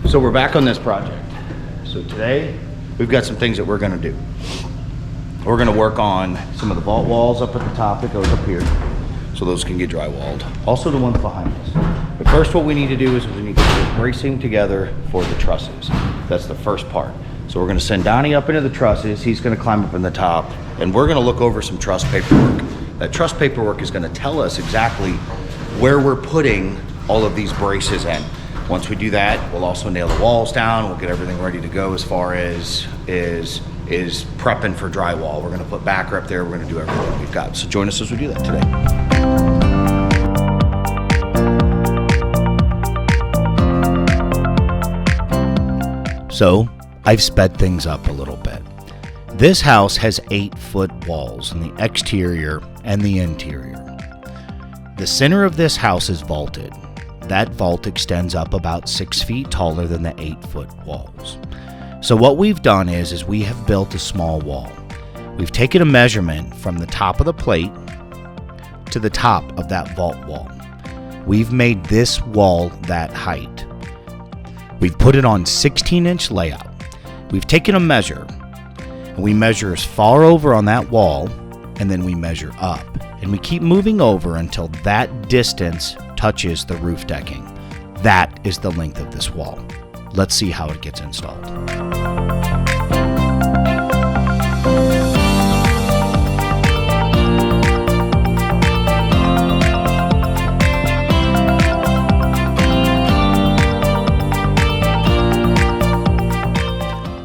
So we're back on this project. So today we've got some things that we're going to do. We're going to work on some of the vault walls up at the top that goes up here, so those can get drywalled. Also the ones behind us. But first what we need to do is we need to put bracing together for the trusses. That's the first part. So we're going to send Donnie up into the trusses. He's going to climb up in the top, and we're going to look over some truss paperwork. That truss paperwork is going to tell us exactly where we're putting all of these braces in. Once we do that, we'll also nail the walls down. We'll get everything ready to go as far as is prepping for drywall. We're gonna put backer up there. We're gonna do everything we've got. So join us as we do that today. So I've sped things up a little bit. This house has 8-foot walls in the exterior and the interior. The center of this house is vaulted. That vault extends up about 6 feet taller than the 8-foot walls. So what we've done is we have built a small wall. We've taken a measurement from the top of the plate to the top of that vault wall. We've made this wall that height. We've put it on 16-inch layout. We've taken a measure, and we measure as far over on that wall, and then we measure up. And we keep moving over until that distance touches the roof decking. That is the length of this wall. Let's see how it gets installed.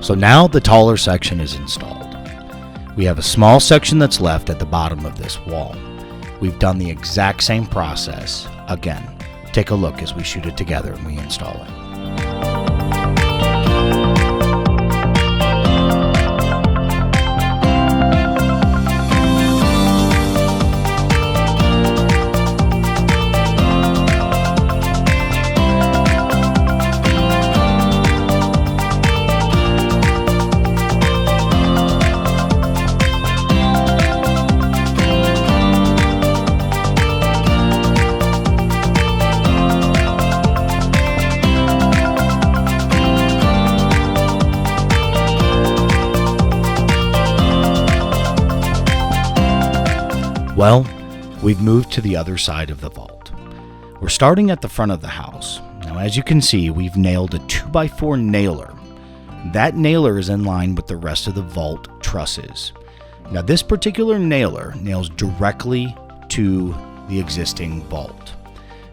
So now the taller section is installed. We have a small section that's left at the bottom of this wall. We've done the exact same process again. Take a look as we shoot it together and we install it. Well, we've moved to the other side of the vault. We're starting at the front of the house. Now, as you can see, we've nailed a 2x4 nailer. That nailer is in line with the rest of the vault trusses. Now, this particular nailer nails directly to the existing vault.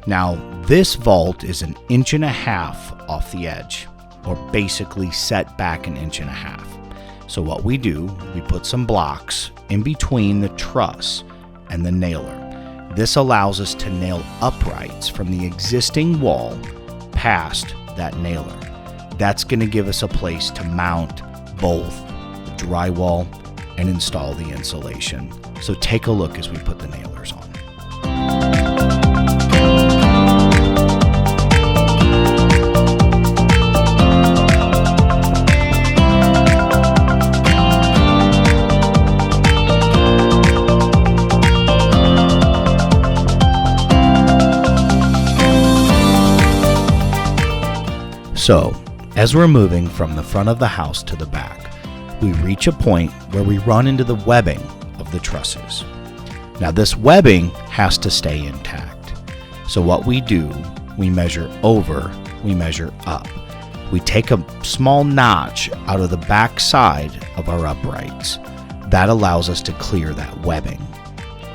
Now, this vault is 1.5 inches off the edge, or basically set back 1.5 inches. So what we do, we put some blocks in between the truss and the nailer. This allows us to nail uprights from the existing wall past that nailer. That's going to give us a place to mount both the drywall and install the insulation. So take a look as we put the nailers on. So, as we're moving from the front of the house to the back, we reach a point where we run into the webbing of the trusses. Now, this webbing has to stay intact. So what we do, we measure over, we measure up. We take a small notch out of the back side of our uprights. That allows us to clear that webbing.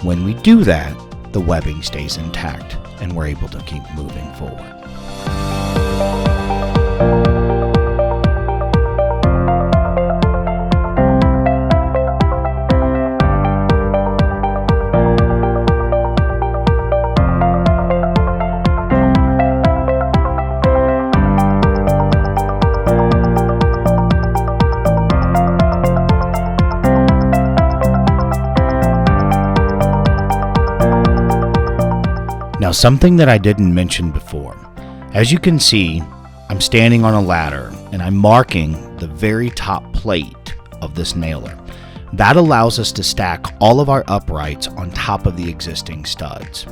When we do that, the webbing stays intact and we're able to keep moving forward. Now, something that I didn't mention before. As you can see, I'm standing on a ladder and I'm marking the very top plate of this nailer. That allows us to stack all of our uprights on top of the existing studs.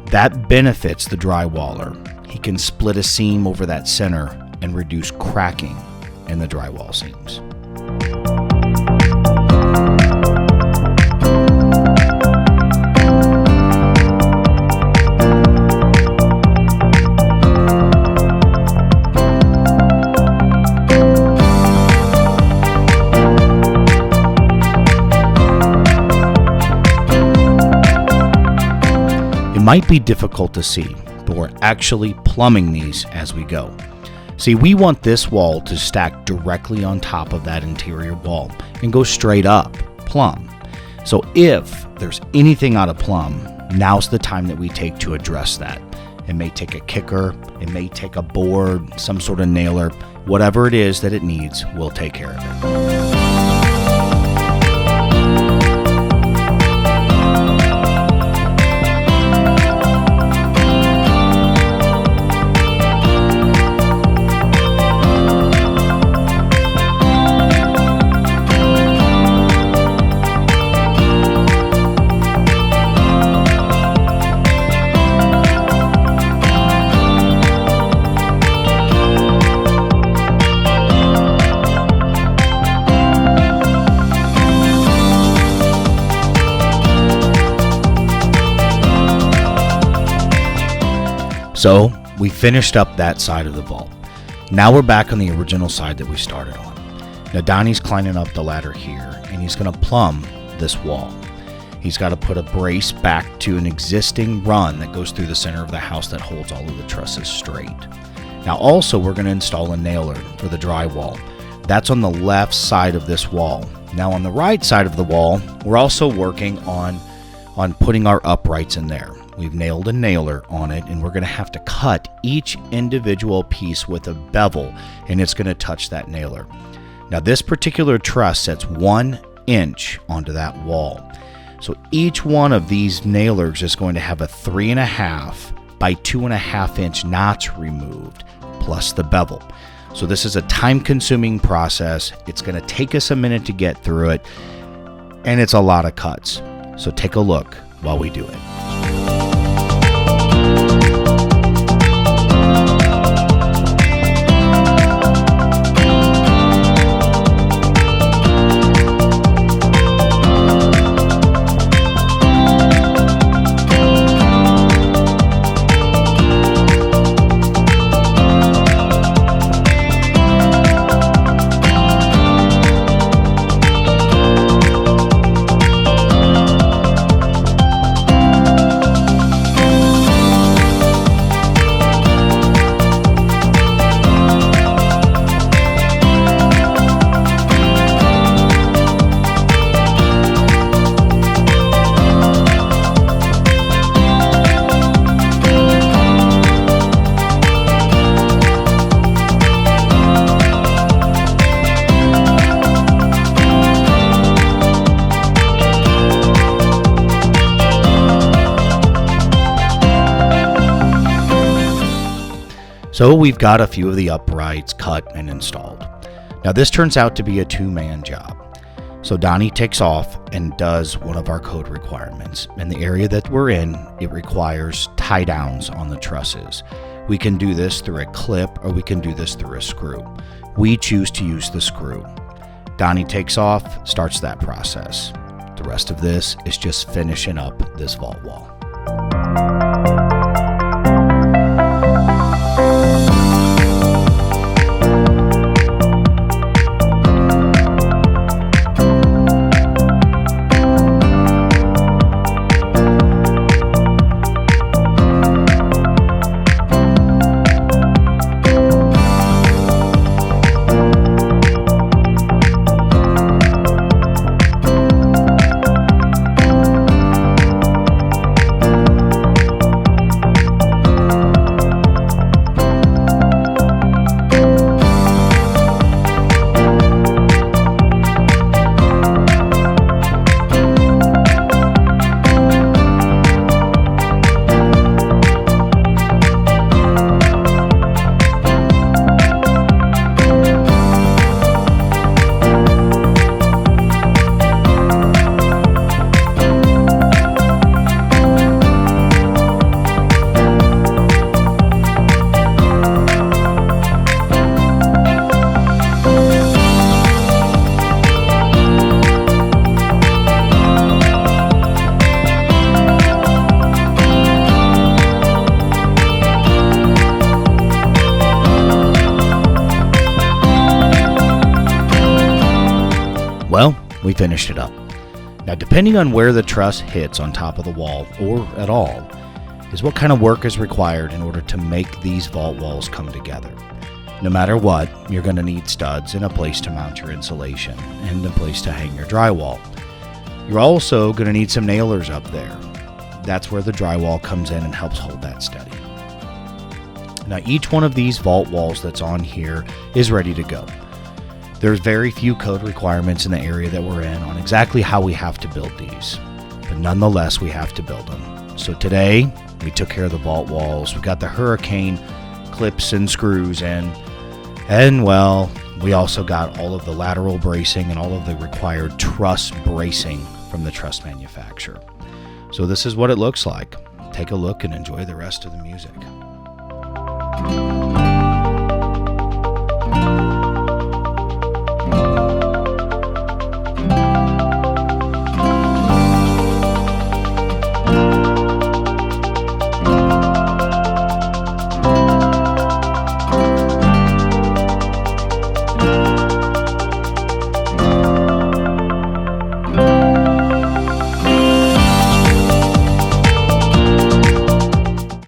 That benefits the drywaller. He can split a seam over that center and reduce cracking in the drywall seams. It might be difficult to see, but we're actually plumbing these as we go. See, we want this wall to stack directly on top of that interior wall and go straight up, plumb. So if there's anything out of plumb, now's the time that we take to address that. It may take a kicker, it may take a board, some sort of nailer, whatever it is that it needs, we'll take care of it. So we finished up that side of the vault. Now we're back on the original side that we started on. Now Donnie's climbing up the ladder here, and he's going to plumb this wall. He's got to put a brace back to an existing run that goes through the center of the house that holds all of the trusses straight. Now also we're going to install a nailer for the drywall. That's on the left side of this wall. Now on the right side of the wall, we're also working on putting our uprights in there. We've nailed a nailer on it, and we're going to have to cut each individual piece with a bevel, and it's going to touch that nailer. Now this particular truss sets 1 inch onto that wall. So each one of these nailers is going to have a 3.5 by 2.5 inch notch removed, plus the bevel. So this is a time-consuming process. It's going to take us a minute to get through it, and it's a lot of cuts. So take a look while we do it. So we've got a few of the uprights cut and installed. Now this turns out to be a 2-man job. So Donnie takes off and does one of our code requirements. In the area that we're in, it requires tie downs on the trusses. We can do this through a clip, or we can do this through a screw. We choose to use the screw. Donnie takes off, starts that process. The rest of this is just finishing up this vault wall. We finished it up. Now, depending on where the truss hits on top of the wall, or at all, is what kind of work is required in order to make these vault walls come together. No matter what, you're going to need studs and a place to mount your insulation, and a place to hang your drywall. You're also going to need some nailers up there. That's where the drywall comes in and helps hold that steady. Now, each one of these vault walls that's on here is ready to go. There's very few code requirements in the area that we're in on exactly how we have to build these, but nonetheless, we have to build them. So today, we took care of the vault walls. We got the hurricane clips and screws in, and well, we also got all of the lateral bracing and all of the required truss bracing from the truss manufacturer. So this is what it looks like. Take a look and enjoy the rest of the music.